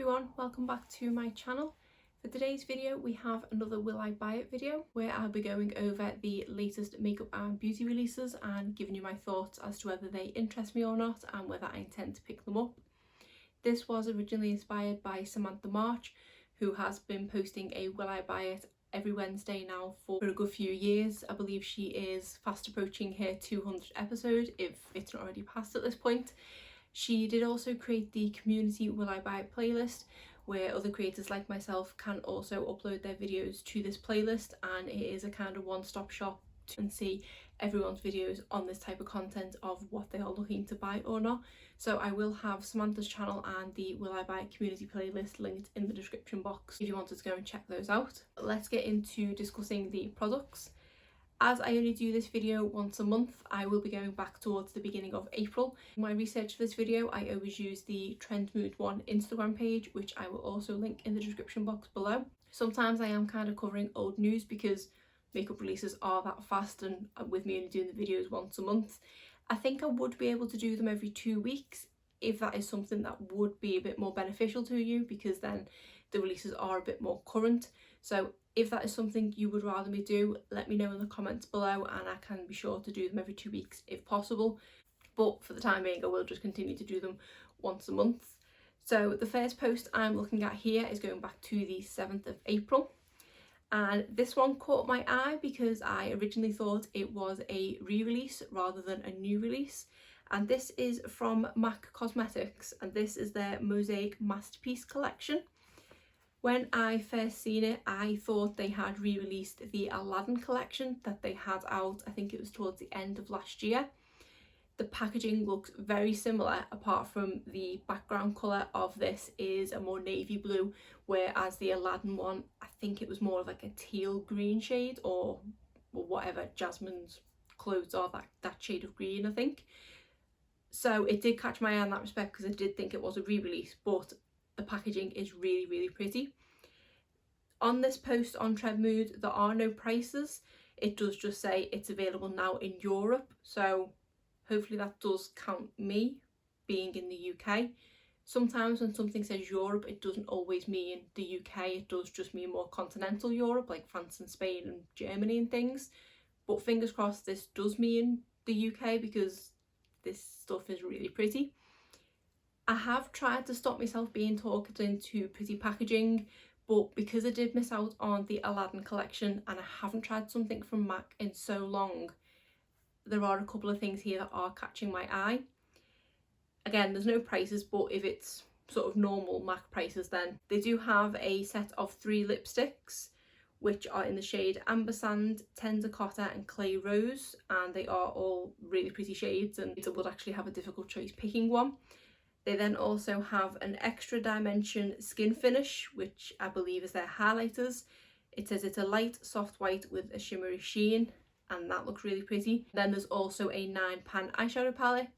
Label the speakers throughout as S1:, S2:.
S1: everyone, welcome back to my channel. For today's video we have another Will I Buy It video where I'll be going over the latest makeup and beauty releases and giving you my thoughts as to whether they interest me or not and whether I intend to pick them up. This was originally inspired by Samantha March, who has been posting a Will I Buy It every Wednesday now for a good few years. I believe she is fast approaching her 200th episode, if it's not already past at this point. She did also create the community Will I Buy It playlist, where other creators like myself can also upload their videos to this playlist, and it is a kind of one-stop shop to see everyone's videos on this type of content of what they are looking to buy or not. So I will have Samantha's channel and the Will I Buy It community playlist linked in the description box if you wanted to go and check those out. Let's get into discussing the products. As I only do this video once a month, I will be going back towards the beginning of April. In my research for this video, I always use the Trend Mood 1 Instagram page, which I will also link in the description box below. Sometimes I am kind of covering old news because makeup releases are that fast, and with me only doing the videos once a month, I think I would be able to do them every 2 weeks if that is something that would be a bit more beneficial to you, because then the releases are a bit more current. So if that is something you would rather me do, let me know in the comments below and I can be sure to do them every 2 weeks if possible. But for the time being, I will just continue to do them once a month. So the first post I'm looking at here is going back to the 7th of April. And this one caught my eye because I originally thought it was a re-release rather than a new release. And this is from MAC Cosmetics, and this is their Mosaic Masterpiece collection. When I first seen it, I thought they had re-released the Aladdin collection that they had out, I think it was towards the end of last year. The packaging looks very similar, apart from the background colour of this is a more navy blue, whereas the Aladdin one, I think it was more of like a teal green shade, or whatever Jasmine's clothes are, that shade of green, I think. So it did catch my eye in that respect because I did think it was a re-release, but the packaging is really pretty. On this post on Trend Mood, there are no prices. It does just say it's available now in Europe, so hopefully that does count me being in the UK. Sometimes when something says Europe, it doesn't always mean the UK, it does just mean more continental Europe, like France and Spain and Germany and things. But fingers crossed this does mean the UK, because this stuff is really pretty. I have tried to stop myself being talked into pretty packaging, but because I did miss out on the Aladdin collection and I haven't tried something from MAC in so long, there are a couple of things here that are catching my eye. Again, there's no prices, but if it's sort of normal MAC prices, then they do have a set of 3 lipsticks, which are in the shade Amber Sand, Tender Cotta and Clay Rose, and they are all really pretty shades, and I would actually have a difficult choice picking one. They then also have an Extra Dimension Skin Finish, which I believe is their highlighters. It says it's a light soft white with a shimmery sheen, and that looks really pretty. Then there's also a 9-pan eyeshadow palette.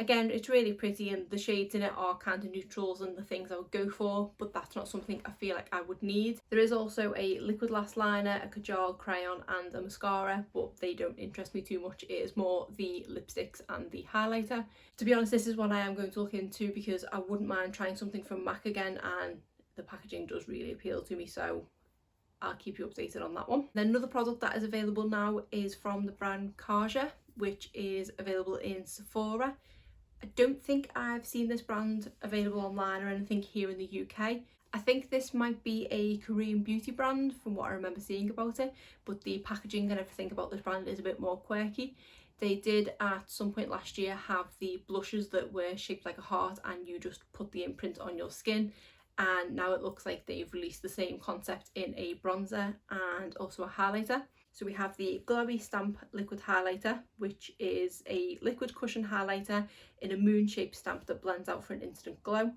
S1: Again, it's really pretty, and the shades in it are kind of neutrals and the things I would go for, but that's not something I feel like I would need. There is also a liquid lash liner, a kajal, crayon and a mascara, but they don't interest me too much. It is more the lipsticks and the highlighter. To be honest, this is one I am going to look into because I wouldn't mind trying something from MAC again, and the packaging does really appeal to me, so I'll keep you updated on that one. Then another product that is available now is from the brand Kaja, which is available in Sephora. I don't think I've seen this brand available online or anything here in the UK. I think this might be a Korean beauty brand from what I remember seeing about it, but the packaging and everything about this brand is a bit more quirky. They did at some point last year have the blushes that were shaped like a heart and you just put the imprint on your skin, and now it looks like they've released the same concept in a bronzer and also a highlighter. So we have the Glowy Stamp Liquid Highlighter, which is a liquid cushion highlighter in a moon-shaped stamp that blends out for an instant glow.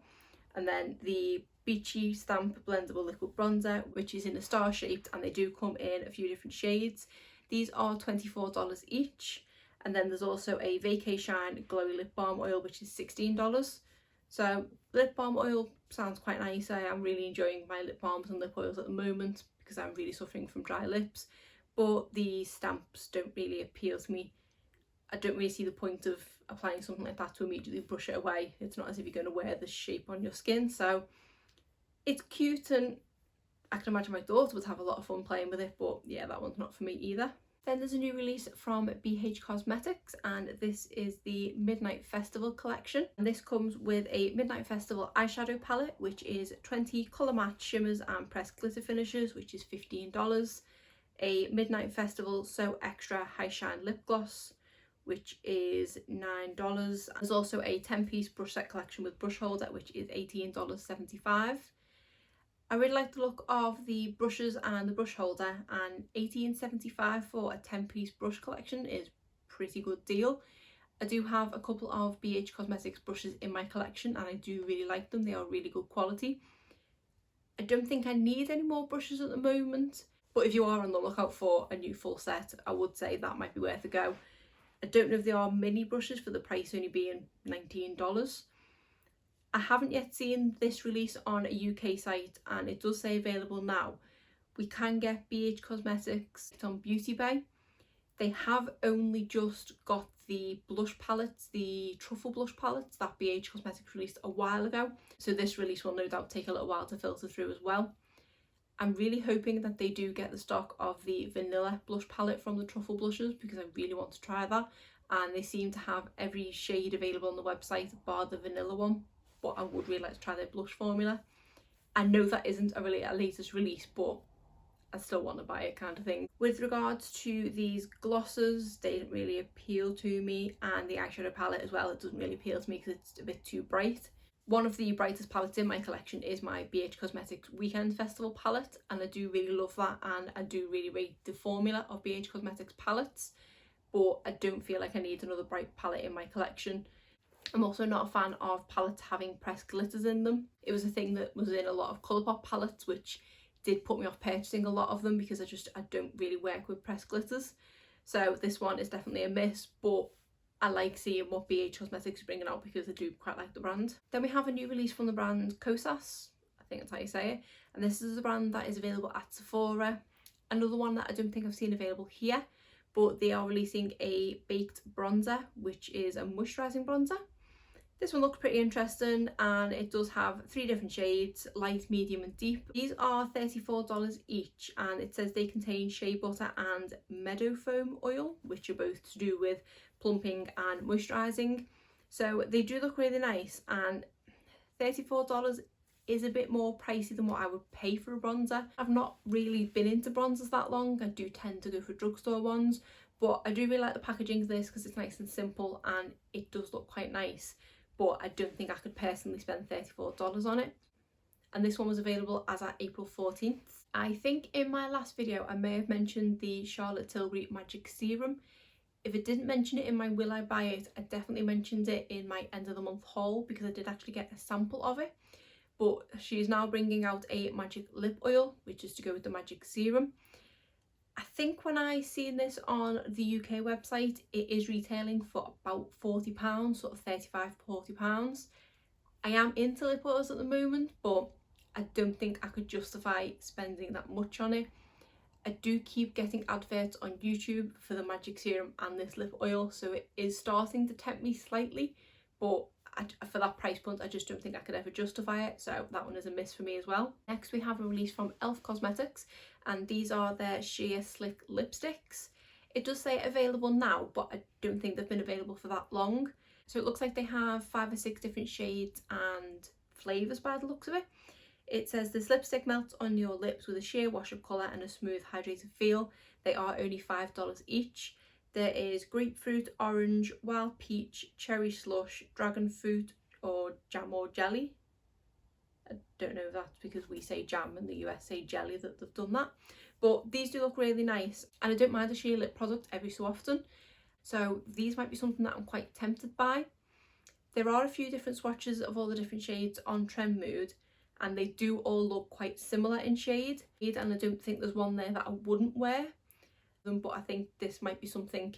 S1: And then the Beachy Stamp Blendable Liquid Bronzer, which is in a star-shaped, and they do come in a few different shades. These are $24 each. And then there's also a Vacay Shine Glowy Lip Balm Oil, which is $16. So lip balm oil sounds quite nice. I am really enjoying my lip balms and lip oils at the moment because I'm really suffering from dry lips. But the stamps don't really appeal to me. I don't really see the point of applying something like that to immediately brush it away. It's not as if you're going to wear the shape on your skin. So it's cute, and I can imagine my daughter would have a lot of fun playing with it, but yeah, that one's not for me either. Then there's a new release from BH Cosmetics, and this is the Midnight Festival collection. And this comes with a Midnight Festival eyeshadow palette, which is 20 colour match shimmers and pressed glitter finishes, which is $15. A Midnight Festival So Extra High Shine lip gloss, which is $9. There's also a 10-piece brush set collection with brush holder, which is $18.75. I really like the look of the brushes and the brush holder, and $18.75 for a 10-piece brush collection is a pretty good deal. I do have a couple of BH Cosmetics brushes in my collection and I do really like them. They are really good quality. I don't think I need any more brushes at the moment, but if you are on the lookout for a new full set, I would say that might be worth a go. I don't know if they are mini brushes for the price only being $19. I haven't yet seen this release on a UK site, and it does say available now. We can get BH Cosmetics on Beauty Bay. They have only just got the blush palettes, the truffle blush palettes that BH Cosmetics released a while ago. So this release will no doubt take a little while to filter through as well. I'm really hoping that they do get the stock of the vanilla blush palette from the truffle blushes, because I really want to try that. And they seem to have every shade available on the website bar the vanilla one. But I would really like to try their blush formula. I know that isn't a latest release, but I still want to buy it, kind of thing. With regards to these glosses, they didn't really appeal to me, and the eyeshadow palette as well, it doesn't really appeal to me because it's a bit too bright. One of the brightest palettes in my collection is my BH Cosmetics Weekend Festival palette, and I do really love that, and I do really rate the formula of BH Cosmetics palettes, but I don't feel like I need another bright palette in my collection. I'm also not a fan of palettes having pressed glitters in them. It was a thing that was in a lot of Colourpop palettes, which did put me off purchasing a lot of them because I don't really work with pressed glitters. So this one is definitely a miss, but I like seeing what BH Cosmetics is bringing out because I do quite like the brand. Then we have a new release from the brand Goss, I think that's how you say it, and this is a brand that is available at Sephora. Another one that I don't think I've seen available here, but they are releasing a baked bronzer, which is a moisturising bronzer. This one looks pretty interesting, and it does have 3 different shades, light, medium and deep. These are $34 each, and it says they contain shea butter and meadow foam oil, which are both to do with plumping and moisturising. So they do look really nice, and $34 is a bit more pricey than what I would pay for a bronzer. I've not really been into bronzers that long. I do tend to go for drugstore ones, but I do really like the packaging of this because it's nice and simple and it does look quite nice. But I don't think I could personally spend $34 on it. And this one was available as at April 14th. I think in my last video I may have mentioned the Charlotte Tilbury Magic Serum. If I didn't mention it in my Will I Buy It, I definitely mentioned it in my end of the month haul because I did actually get a sample of it. But she is now bringing out a magic lip oil, which is to go with the magic serum. I think when I seen this on the UK website, it is retailing for about £40, sort of £35–40. I am into lip oils at the moment, but I don't think I could justify spending that much on it. I do keep getting adverts on YouTube for the magic serum and this lip oil, so it is starting to tempt me slightly, but for that price point I just don't think I could ever justify it, so that one is a miss for me as well. Next we have a release from e.l.f. Cosmetics, and these are their sheer slick lipsticks. It does say available now, but I don't think they've been available for that long. So it looks like they have 5 or 6 different shades and flavours by the looks of it. It says this lipstick melts on your lips with a sheer wash of colour and a smooth hydrated feel. They are only $5 each. There is grapefruit, orange, wild peach, cherry slush, dragon fruit or jam or jelly. I don't know if that's because we say jam and the US say jelly that they've done that. But these do look really nice, and I don't mind a sheer lip product every so often. So these might be something that I'm quite tempted by. There are a few different swatches of all the different shades on Trend Mood, and they do all look quite similar in shade, and I don't think there's one there that I wouldn't wear. But I think this might be something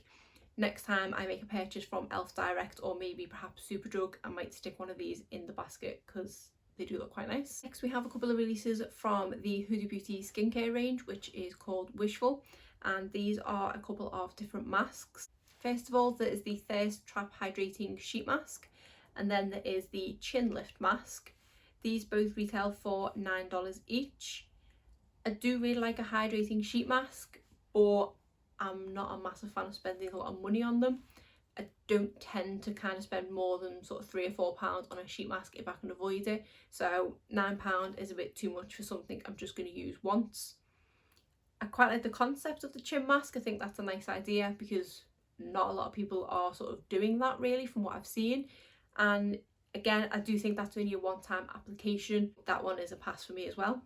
S1: next time I make a purchase from e.l.f. Direct or maybe perhaps Superdrug, I might stick one of these in the basket because they do look quite nice. Next we have a couple of releases from the Huda Beauty skincare range, which is called Wishful, and these are a couple of different masks. First of all, there is the Thirst Trap Hydrating Sheet Mask, and then there is the Chin Lift Mask. These both retail for $9 each. I do really like a hydrating sheet mask, but I'm not a massive fan of spending a lot of money on them. I don't tend to kind of spend more than sort of £3 or £4 on a sheet mask if I can avoid it. So £9 is a bit too much for something I'm just going to use once. I quite like the concept of the chin mask. I think that's a nice idea because not a lot of people are sort of doing that really from what I've seen. And again, I do think that's only a one-time application. That one is a pass for me as well.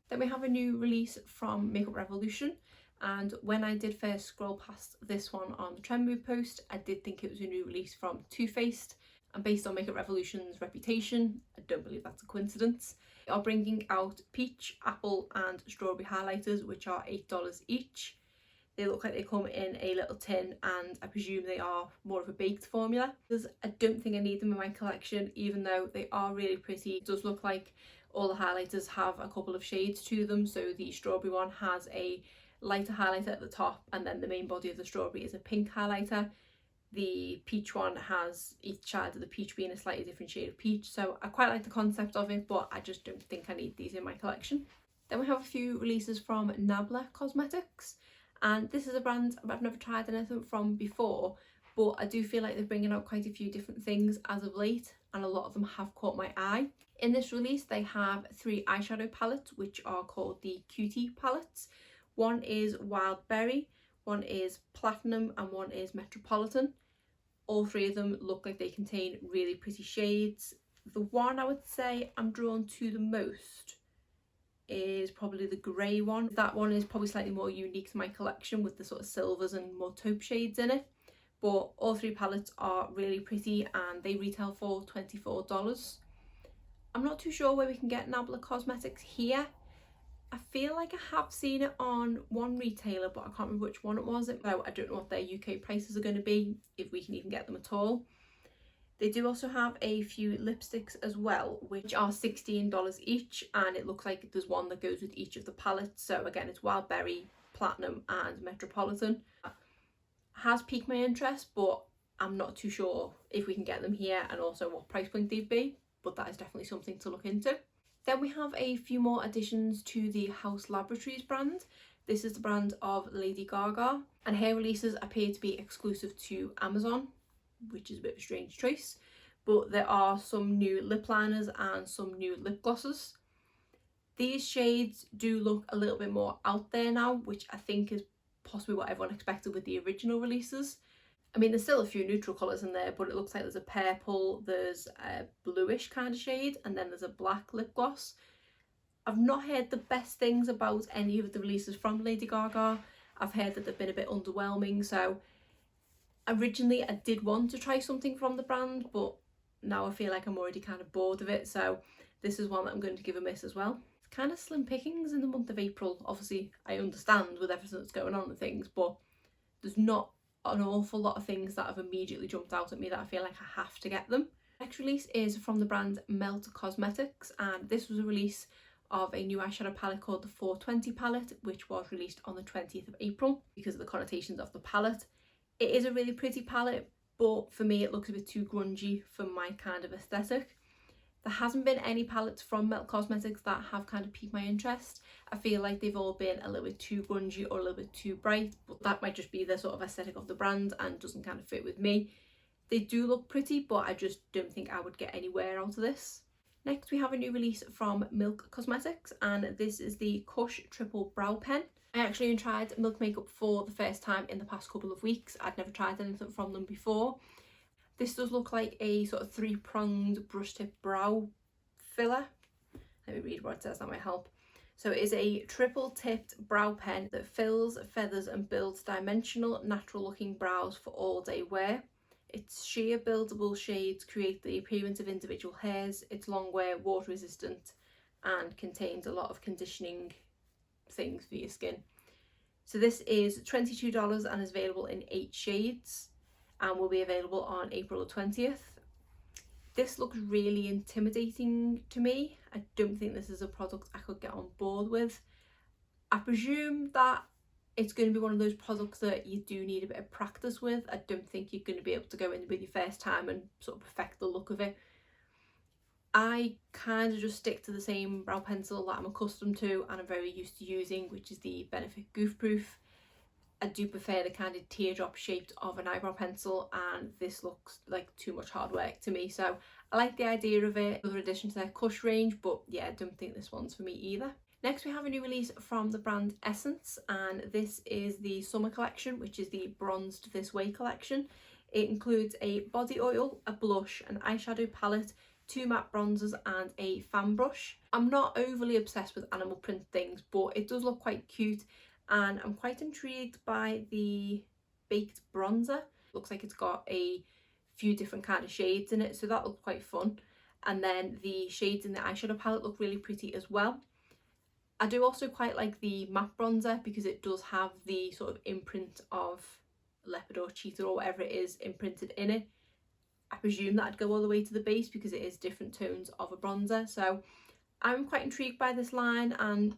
S1: Then we have a new release from Makeup Revolution, and when I did first scroll past this one on the Trend Move post, I did think it was a new release from Too Faced, and based on Makeup Revolution's reputation, I don't believe that's a coincidence. They are bringing out peach, apple and strawberry highlighters, which are $8 each. They look like they come in a little tin, and I presume they are more of a baked formula. I don't think I need them in my collection, even though they are really pretty. It does look like all the highlighters have a couple of shades to them. So the strawberry one has a lighter highlighter at the top, and then the main body of the strawberry is a pink highlighter. The peach one has each side of the peach being a slightly different shade of peach. So I quite like the concept of it, but I just don't think I need these in my collection. Then we have a few releases from Nabla Cosmetics, and this is a brand I've never tried anything from before, but I do feel like they're bringing out quite a few different things as of late, and a lot of them have caught my eye. In this release, they have 3 eyeshadow palettes, which are called the Cutie Palettes. One is Wild Berry, one is Platinum, and one is Metropolitan. All 3 of them look like they contain really pretty shades. The one I would say I'm drawn to the most is probably the grey one. That one is probably slightly more unique to my collection with the sort of silvers and more taupe shades in it. But all 3 palettes are really pretty and they retail for $24. I'm not too sure where we can get Nabla Cosmetics here. I feel like I have seen it on one retailer, but I can't remember which one it was. So I don't know what their UK prices are going to be, if we can even get them at all. They do also have a few lipsticks as well, which are $16 each, and it looks like there's one that goes with each of the palettes. So again, it's Wild Berry, Platinum and Metropolitan. Has piqued my interest, but I'm not too sure if we can get them here and also what price point they'd be, but that is definitely something to look into. Then we have a few more additions to the House Laboratories brand. This is the brand of Lady Gaga, and her releases appear to be exclusive to Amazon, which is a bit of a strange choice, but there are some new lip liners and some new lip glosses. These shades do look a little bit more out there now, which I think is possibly what everyone expected with the original releases. I mean, there's still a few neutral colours in there, but it looks like there's a purple, there's a bluish kind of shade, and then there's a black lip gloss. I've not heard the best things about any of the releases from Lady Gaga. I've heard that they've been a bit underwhelming, so originally I did want to try something from the brand, but now I feel like I'm already kind of bored of it, so this is one that I'm going to give a miss as well. It's kind of slim pickings in the month of April. Obviously, I understand with everything that's going on and things, but there's not an awful lot of things that have immediately jumped out at me that I feel like I have to get them. Next release is from the brand Melt Cosmetics, and this was a release of a new eyeshadow palette called the 420 palette, which was released on the 20th of April because of the connotations of the palette. It is a really pretty palette, but for me it looks a bit too grungy for my kind of aesthetic. There hasn't been any palettes from Melt Cosmetics that have kind of piqued my interest. I feel like they've all been a little bit too grungy or a little bit too bright, but that might just be the sort of aesthetic of the brand and doesn't kind of fit with me. They do look pretty, but I just don't think I would get anywhere out of this. Next we have a new release from Milk Cosmetics, and this is the Kush Triple Brow Pen. I actually tried Milk makeup for the first time in the past couple of weeks. I'd never tried anything from them before. This does look like a sort of 3-pronged brush tip brow filler. Let me read what it says, that might help. So it is a triple tipped brow pen that fills, feathers and builds dimensional, natural looking brows for all day wear. Its sheer buildable shades create the appearance of individual hairs. It's long wear, water resistant and contains a lot of conditioning things for your skin. So this is $22 and is available in 8 shades and will be available on April the 20th. This looks really intimidating to me. I don't think this is a product I could get on board with. I presume that it's going to be one of those products that you do need a bit of practice with. I don't think you're going to be able to go in with your first time and sort of perfect the look of it. I kind of just stick to the same brow pencil that I'm accustomed to and I'm very used to using, which is the Benefit Goof Proof. I do prefer the kind of teardrop shaped of an eyebrow pencil, and this looks like too much hard work to me, so I like the idea of it. Another addition to their Kush range, but yeah, I don't think this one's for me either. Next we have a new release from the brand Essence, and this is the summer collection, which is the Bronzed This Way collection. It includes a body oil, a blush, an eyeshadow palette, 2 matte bronzers and a fan brush. I'm not overly obsessed with animal print things, but it does look quite cute, and I'm quite intrigued by the baked bronzer. Looks like it's got a few different kind of shades in it, so that looks quite fun. And then the shades in the eyeshadow palette look really pretty as well. I do also quite like the matte bronzer because it does have the sort of imprint of leopard or cheetah or whatever it is imprinted in it. I presume that'd go all the way to the base because it is different tones of a bronzer, so I'm quite intrigued by this line, and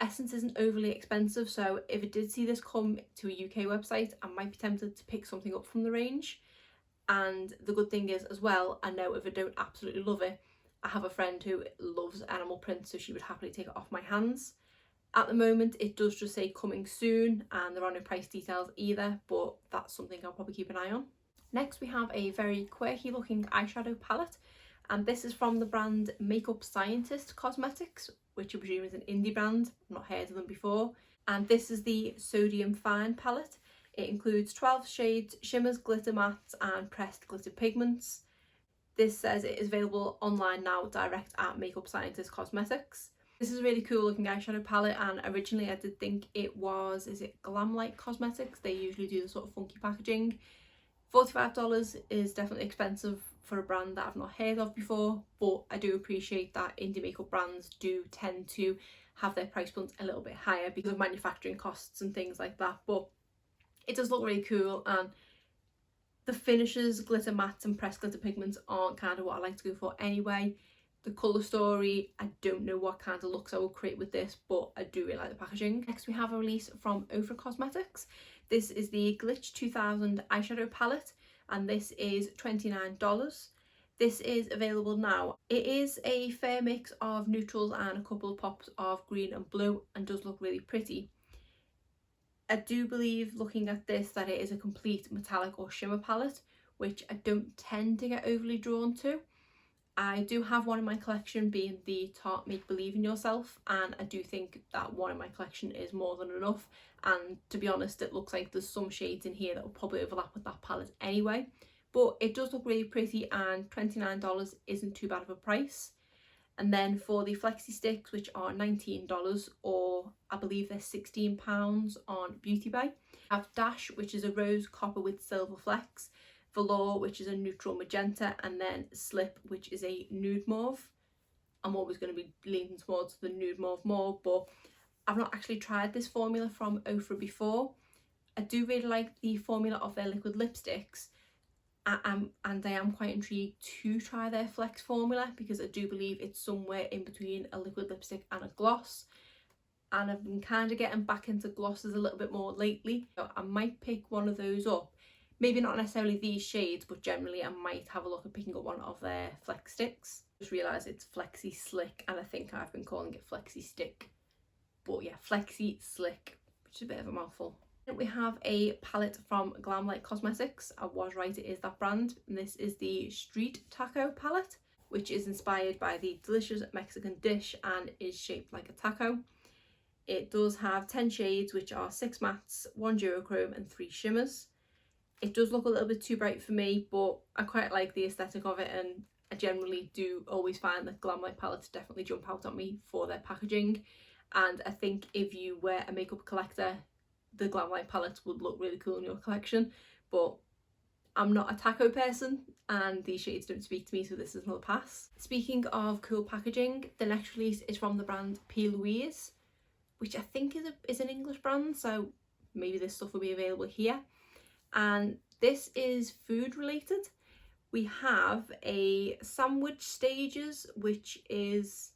S1: Essence isn't overly expensive, so if it did see this come to a UK website, I might be tempted to pick something up from the range. And the good thing is as well, I know if I don't absolutely love it, I have a friend who loves animal print, so she would happily take it off my hands. At the moment it does just say coming soon, and there are no price details either, but that's something I'll probably keep an eye on. Next we have a very quirky looking eyeshadow palette, and this is from the brand Makeup Scientist Cosmetics, which I presume is an indie brand. I've not heard of them before. And this is the Sodium Fine palette. It includes 12 shades, shimmers, glitter mattes and pressed glitter pigments. This says it is available online now, direct at Makeup Scientist Cosmetics. This is a really cool looking eyeshadow palette, and originally I did think it was, is it Glamlite Cosmetics? They usually do the sort of funky packaging. $45 is definitely expensive for a brand that I've not heard of before, but I do appreciate that indie makeup brands do tend to have their price points a little bit higher because of manufacturing costs and things like that. But it does look really cool, and the finishes, glitter mattes and pressed glitter pigments aren't kind of what I like to go for anyway. The colour story, I don't know what kind of looks I will create with this, but I do really like the packaging. Next we have a release from Ofra Cosmetics. This is the Glitch 2000 eyeshadow palette, and this is $29. This is available now. It is a fair mix of neutrals and a couple of pops of green and blue, and does look really pretty. I do believe, looking at this, that it is a complete metallic or shimmer palette, which I don't tend to get overly drawn to. I do have one in my collection, being the Tarte Make Believe in Yourself, and I do think that one in my collection is more than enough. And to be honest, it looks like there's some shades in here that will probably overlap with that palette anyway. But it does look really pretty, and $29 isn't too bad of a price. And then for the Flexi Sticks, which are $19, or I believe they're £16 on Beauty Bay, I have Dash, which is a rose copper with silver flecks, Velour, which is a neutral magenta, and then Slip, which is a nude mauve. I'm always going to be leaning towards the nude mauve more, but I've not actually tried this formula from Ofra before. I do really like the formula of their liquid lipsticks, and I am quite intrigued to try their Flex formula because I do believe it's somewhere in between a liquid lipstick and a gloss. And I've been kind of getting back into glosses a little bit more lately, so I might pick one of those up. Maybe not necessarily these shades, but generally I might have a look at picking up one of their Flex Sticks. Just realised it's Flexi Slick, and I think I've been calling it Flexi Stick. But yeah, Flexi Slick, which is a bit of a mouthful. Then we have a palette from Glamlite Cosmetics. I was right, it is that brand. And this is the Street Taco palette, which is inspired by the delicious Mexican dish and is shaped like a taco. It does have 10 shades, which are 6 mattes, 1 duochrome and 3 shimmers. It does look a little bit too bright for me, but I quite like the aesthetic of it, and I generally do always find that Glamlite palettes definitely jump out at me for their packaging. And I think if you were a makeup collector, the Glamlite palettes would look really cool in your collection, but I'm not a taco person and these shades don't speak to me, so this is another pass. Speaking of cool packaging, the next release is from the brand Plouise, which I think is an English brand, so maybe this stuff will be available here. And this is food related. We have a sandwich stages, which is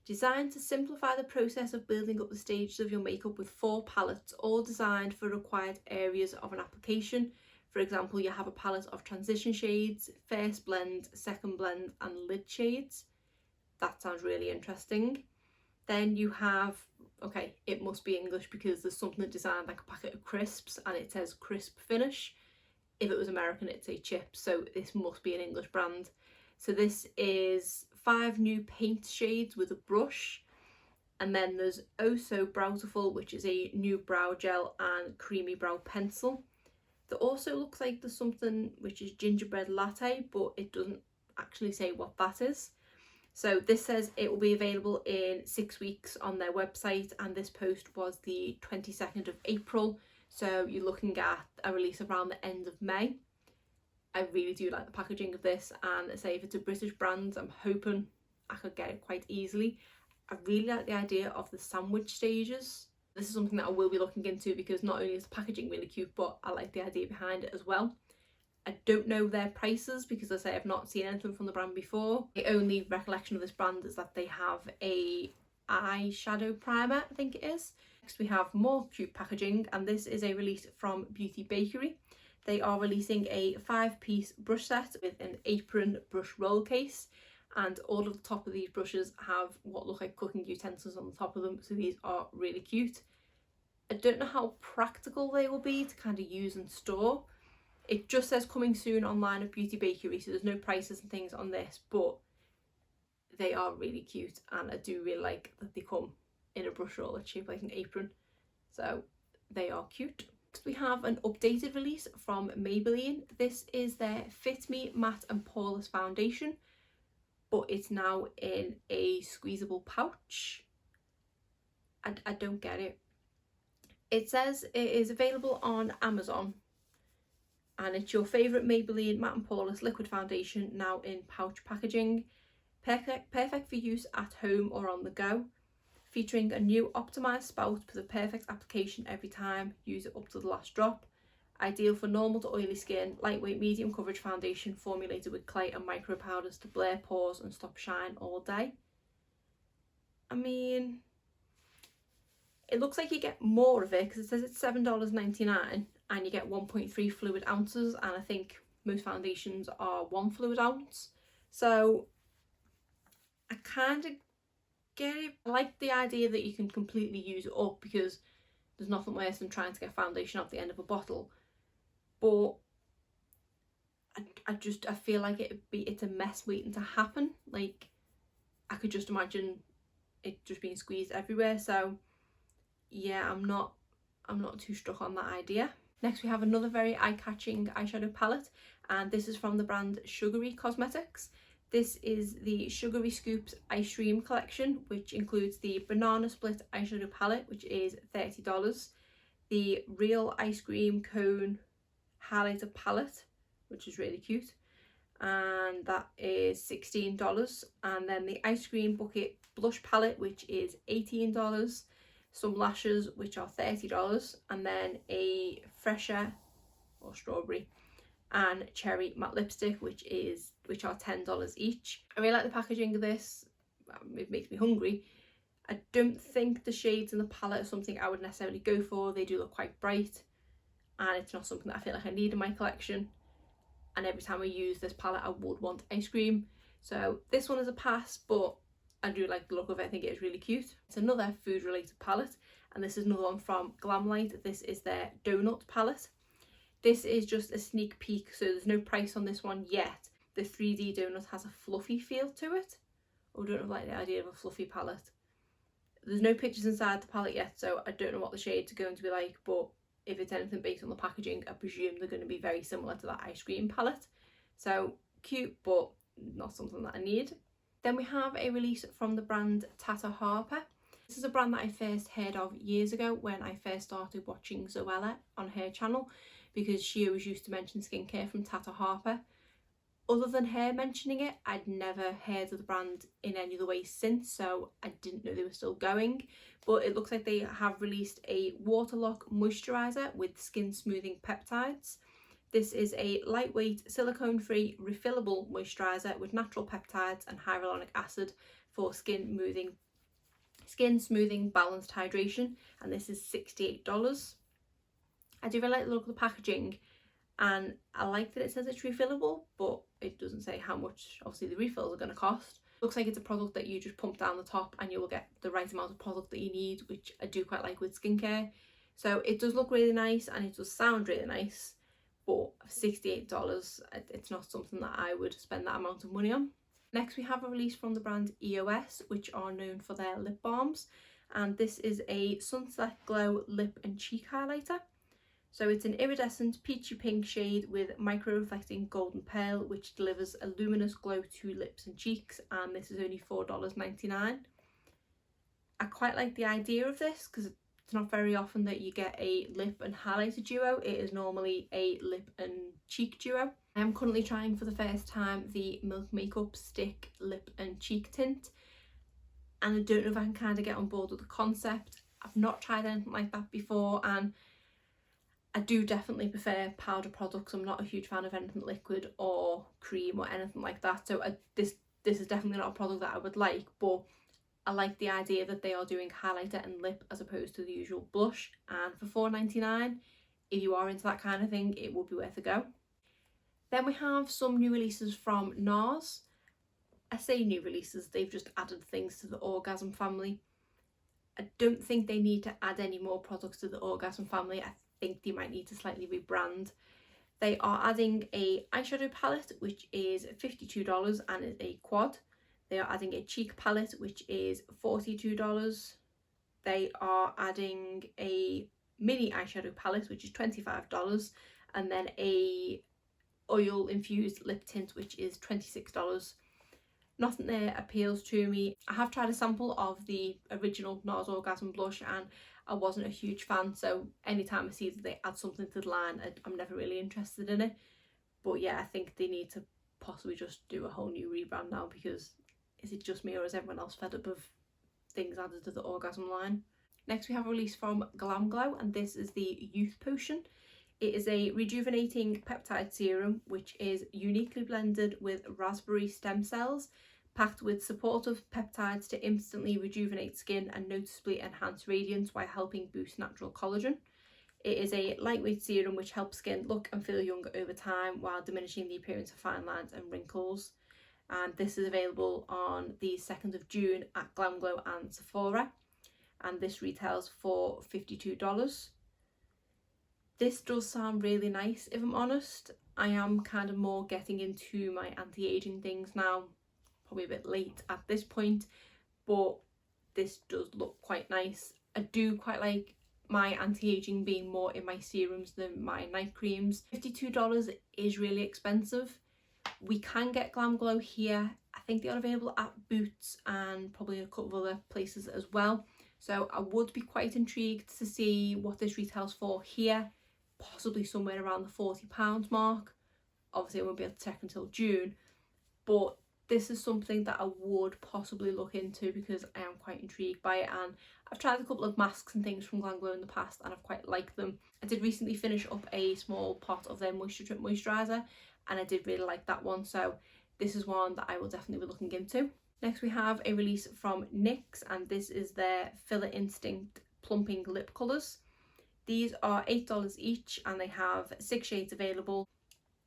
S1: Designed to simplify the process of building up the stages of your makeup with 4 palettes, all designed for required areas of an application. For example, you have a palette of transition shades, first blend, second blend and lid shades. That sounds really interesting. Then you have, okay, it must be English because there's something designed like a packet of crisps and it says crisp finish. If it was American, it'd say chips, so this must be an English brand. So this is 5 new paint shades with a brush. And then there's Oh So Browtiful, which is a new brow gel and creamy brow pencil. There also looks like there's something which is gingerbread latte, but it doesn't actually say what that is. So this says it will be available in 6 weeks on their website, and this post was the 22nd of April. So you're looking at a release around the end of May. I really do like the packaging of this, and I say if it's a British brand, I'm hoping I could get it quite easily. I really like the idea of the sandwich stages. This is something that I will be looking into because not only is the packaging really cute, but I like the idea behind it as well. I don't know their prices because I say I've not seen anything from the brand before. The only recollection of this brand is that they have a eyeshadow primer, I think it is. Next we have more cute packaging, and this is a release from Beauty Bakery. They are releasing a 5-piece brush set with an apron brush roll case, and all of the top of these brushes have what look like cooking utensils on the top of them, so these are really cute. I don't know how practical they will be to kind of use and store. It just says coming soon online at Beauty Bakery, so there's no prices and things on this, but they are really cute, and I do really like that they come in a brush roll that's shaped like an apron, so they are cute. Next we have an updated release from Maybelline. This is their Fit Me Matte and Poreless Foundation, but it's now in a squeezable pouch. I don't get it. It says it is available on Amazon, and it's your favourite Maybelline Matte and Poreless liquid foundation now in pouch packaging. Perfect for use at home or on the go. Featuring a new optimised spout for the perfect application every time. Use it up to the last drop. Ideal for normal to oily skin. Lightweight medium coverage foundation formulated with clay and micro powders to blur pores and stop shine all day. I mean, it looks like you get more of it because it says it's $7.99 and you get 1.3 fluid ounces, and I think most foundations are 1 fluid ounce. So I kind of get it. I like the idea that you can completely use it up because there's nothing worse than trying to get foundation off the end of a bottle. But I feel like it's a mess waiting to happen. Like, I could just imagine it just being squeezed everywhere. So yeah, I'm not too struck on that idea. Next we have another very eye-catching eyeshadow palette, and this is from the brand Sugary Cosmetics. This is the Sugary Scoops Ice Cream collection, which includes the Banana Split eyeshadow palette, which is $30, the Real Ice Cream Cone highlighter palette, which is really cute, and that is $16, and then the Ice Cream Bucket blush palette, which is $18, some lashes which are $30, and then a Fresher or Strawberry and Cherry matte lipstick which are $10 each. I really like the packaging of this. It makes me hungry. I don't think the shades in the palette are something I would necessarily go for. They do look quite bright, and it's not something that I feel like I need in my collection, and every time I use this palette I would want ice cream. So this one is a pass, but I do like the look of it. I think it is really cute. It's another food related palette, and this is another one from Glamlite. This is their donut palette. This is just a sneak peek, so there's no price on this one yet. The 3D donut has a fluffy feel to it. I don't like the idea of a fluffy palette. There's no pictures inside the palette yet, so I don't know what the shades are going to be like, but if it's anything based on the packaging, I presume they're going to be very similar to that ice cream palette. So cute, but not something that I need. Then we have a release from the brand Tata Harper. This is a brand that I first heard of years ago when I first started watching Zoella on her channel, because she always used to mention skincare from Tata Harper. Other than her mentioning it, I'd never heard of the brand in any other way since, so I didn't know they were still going. But it looks like they have released a Waterlock Moisturizer with skin smoothing peptides. This is a lightweight, silicone-free, refillable moisturiser with natural peptides and hyaluronic acid for skin Skin Smoothing Balanced Hydration, and this is $68. I do really like the look of the packaging, and I like that it says it's refillable, but it doesn't say how much obviously the refills are going to cost. Looks like it's a product that you just pump down the top and you will get the right amount of product that you need, which I do quite like with skincare. So it does look really nice and it does sound really nice, but $68, it's not something that I would spend that amount of money on. Next we have a release from the brand EOS, which are known for their lip balms, and this is a Sunset Glow lip and cheek highlighter. So it's an iridescent peachy pink shade with micro reflecting golden pearl, which delivers a luminous glow to lips and cheeks, and this is only $4.99. I quite like the idea of this because it's not very often that you get a lip and highlighter duo. It is normally a lip and cheek duo. I am currently trying for the first time the Milk Makeup Stick Lip and Cheek Tint, and I don't know if I can kind of get on board with the concept. I've not tried anything like that before, and I do definitely prefer powder products. I'm not a huge fan of anything liquid or cream or anything like that, so this is definitely not a product that I would like, but I like the idea that they are doing highlighter and lip as opposed to the usual blush, and for $4.99, if you are into that kind of thing, it would be worth a go. Then we have some new releases from Nars. I say new releases, they've just added things to the Orgasm family. I don't think they need to add any more products to the Orgasm family. I think they might need to slightly rebrand. They are adding a eyeshadow palette, which is $52 and is a quad. They are adding a cheek palette, which is $42. They are adding a mini eyeshadow palette, which is $25, and then a oil infused lip tint, which is $26. Nothing there appeals to me. I have tried a sample of the original Nars Orgasm blush and I wasn't a huge fan, so anytime I see that they add something to the line, I'm never really interested in it. But yeah, I think they need to possibly just do a whole new rebrand now, because is it just me or is everyone else fed up of things added to the Orgasm line? Next we have a release from Glam Glow, and this is the Youth Potion. It is a rejuvenating peptide serum which is uniquely blended with raspberry stem cells, packed with supportive peptides to instantly rejuvenate skin and noticeably enhance radiance while helping boost natural collagen. It is a lightweight serum which helps skin look and feel younger over time while diminishing the appearance of fine lines and wrinkles. And this is available on the 2nd of June at Glam Glow and Sephora, and this retails for $52. This does sound really nice, if I'm honest. I am kind of more getting into my anti-aging things now, probably a bit late at this point, but this does look quite nice. I do quite like my anti-aging being more in my serums than my night creams. $52 is really expensive. We can get Glam Glow here. I think they are available at Boots and probably a couple of other places as well. So I would be quite intrigued to see what this retails for here, possibly somewhere around the £40 mark. Obviously I won't be able to check until June, but this is something that I would possibly look into because I am quite intrigued by it, and I've tried a couple of masks and things from Glam Glow in the past and I've quite liked them. I did recently finish up a small pot of their Moisture Trip moisturiser and I did really like that one, so this is one that I will definitely be looking into. Next we have a release from NYX, and this is their Filler Instinct Plumping Lip Colours. These are $8 each and they have 6 shades available.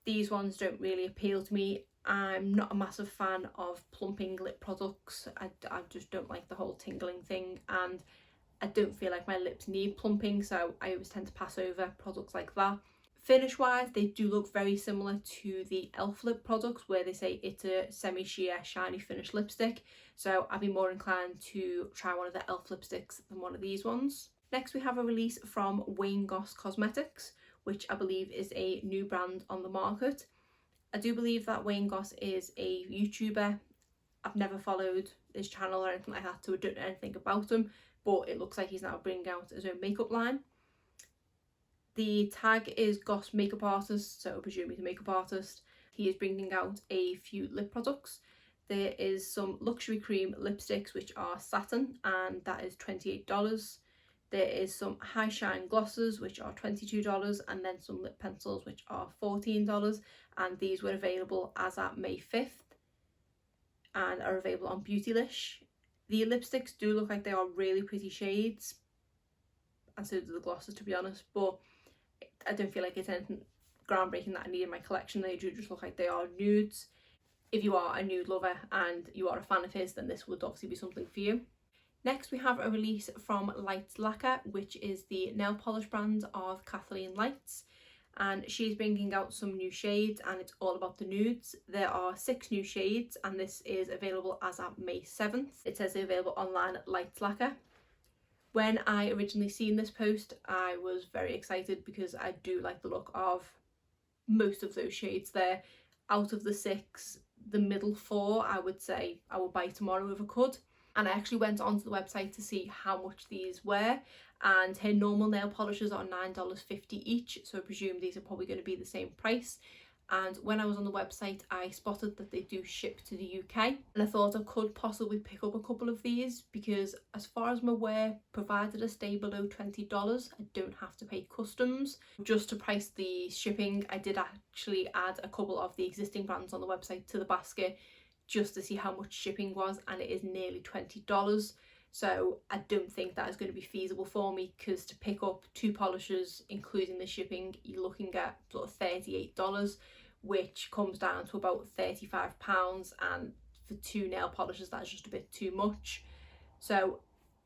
S1: These ones don't really appeal to me. I'm not a massive fan of plumping lip products. I just don't like the whole tingling thing, and I don't feel like my lips need plumping, so I always tend to pass over products like that. Finish wise, they do look very similar to the e.l.f. lip products, where they say it's a semi-sheer shiny finish lipstick, so I'd be more inclined to try one of the e.l.f. lipsticks than one of these ones. Next we have a release from Wayne Goss Cosmetics, which I believe is a new brand on the market. I do believe that Wayne Goss is a YouTuber. I've never followed his channel or anything like that, so I don't know anything about him, but it looks like he's now bringing out his own makeup line. The tag is Goss Makeup Artist, so I presume he's a makeup artist. He is bringing out a few lip products. There is some luxury cream lipsticks which are satin, and that is $28. There is some high shine glosses which are $22, and then some lip pencils which are $14, and these were available as at May 5th and are available on Beautylish. The lipsticks do look like they are really pretty shades, and so do the glosses, to be honest, but I don't feel like it's anything groundbreaking that I need in my collection. They do just look like they are nudes. If you are a nude lover and you are a fan of his, then this would obviously be something for you. Next we have a release from Lights Lacquer, which is the nail polish brand of Kathleen Lights, and she's bringing out some new shades and it's all about the nudes. There are 6 new shades and this is available as at May 7th. It says they're available online at Lights Lacquer. When I originally seen this post, I was very excited because I do like the look of most of those shades there. Out of the 6, the middle 4, I would say I will buy tomorrow if I could. And I actually went onto the website to see how much these were, and her normal nail polishes are $9.50 each, so I presume these are probably going to be the same price. And when I was on the website, I spotted that they do ship to the UK, and I thought I could possibly pick up a couple of these because, as far as I'm aware, provided I stay below $20, I don't have to pay customs. Just to price the shipping, I did actually add a couple of the existing brands on the website to the basket just to see how much shipping was, and it is nearly $20. So I don't think that is going to be feasible for me, because to pick up 2 polishes including the shipping, you're looking at sort of $38, which comes down to about £35, and for 2 nail polishes that's just a bit too much. So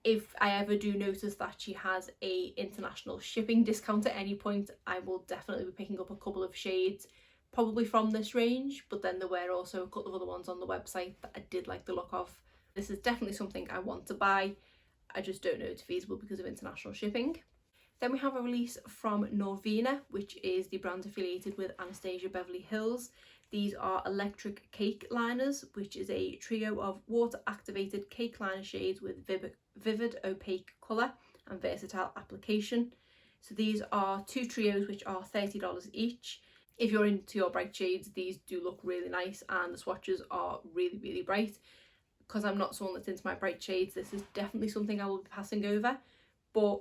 S1: if I ever do notice that she has a international shipping discount at any point, I will definitely be picking up a couple of shades, probably from this range, but then there were also a couple of other ones on the website that I did like the look of. This is definitely something I want to buy. I just don't know it's feasible because of international shipping. Then we have a release from Norvina, which is the brand affiliated with Anastasia Beverly Hills. These are electric cake liners, which is a trio of water activated cake liner shades with vivid opaque colour and versatile application. So these are 2 trios which are $30 each. If you're into your bright shades, these do look really nice, and the swatches are really bright. Because I'm not someone that's into my bright shades, this is definitely something I will be passing over, but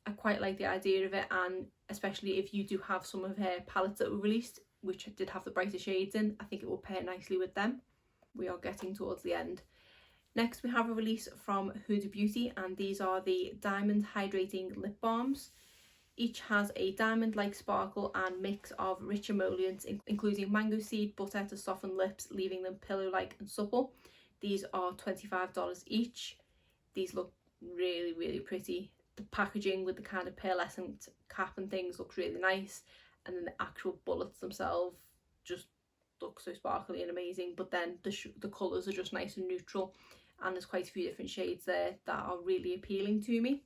S1: I quite like the idea of it, and especially if you do have some of her palettes that were released which did have the brighter shades in, I think it will pair nicely with them. We are getting towards the end. Next we have a release from Huda Beauty, and these are the Diamond Hydrating Lip Balms. Each has a diamond-like sparkle and mix of rich emollients, including mango seed butter to soften lips, leaving them pillow-like and supple. These are $25 each. These look really pretty. The packaging with the kind of pearlescent cap and things looks really nice, and then the actual bullets themselves just look so sparkly and amazing. But then the colours are just nice and neutral, and there's quite a few different shades there that are really appealing to me.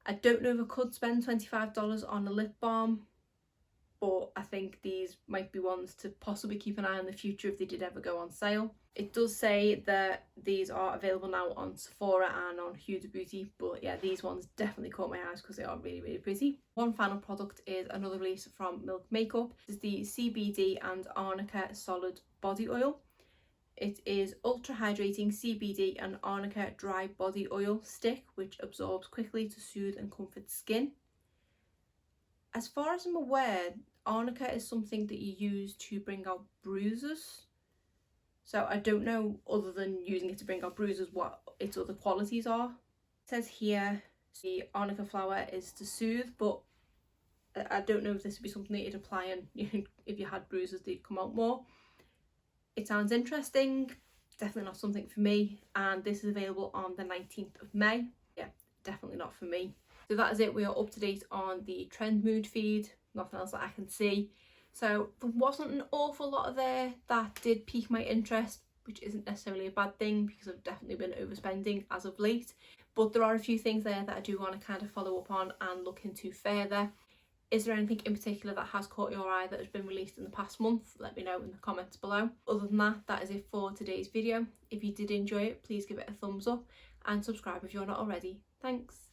S1: I don't know if I could spend $25 on a lip balm, but I think these might be ones to possibly keep an eye on in the future if they did ever go on sale. It does say that these are available now on Sephora and on Huda Beauty, but yeah, these ones definitely caught my eyes because they are really pretty. One final product is another release from Milk Makeup. This is the CBD and Arnica Solid Body Oil. It is ultra hydrating CBD and Arnica dry body oil stick, which absorbs quickly to soothe and comfort skin. As far as I'm aware, Arnica is something that you use to bring out bruises. So I don't know, other than using it to bring out bruises, what its other qualities are. It says here the Arnica flower is to soothe, but I don't know if this would be something that you'd apply and if you had bruises they'd come out more. It sounds interesting, definitely not something for me, and this is available on the 19th of May. Yeah, definitely not for me. So that is it. We are up to date on the trend mood feed, nothing else that I can see. So there wasn't an awful lot of there that did pique my interest, which isn't necessarily a bad thing because I've definitely been overspending as of late. But there are a few things there that I do want to kind of follow up on and look into further. Is there anything in particular that has caught your eye that has been released in the past month? Let me know in the comments below. Other than that, that is it for today's video. If you did enjoy it, please give it a thumbs up and subscribe if you're not already. Thanks.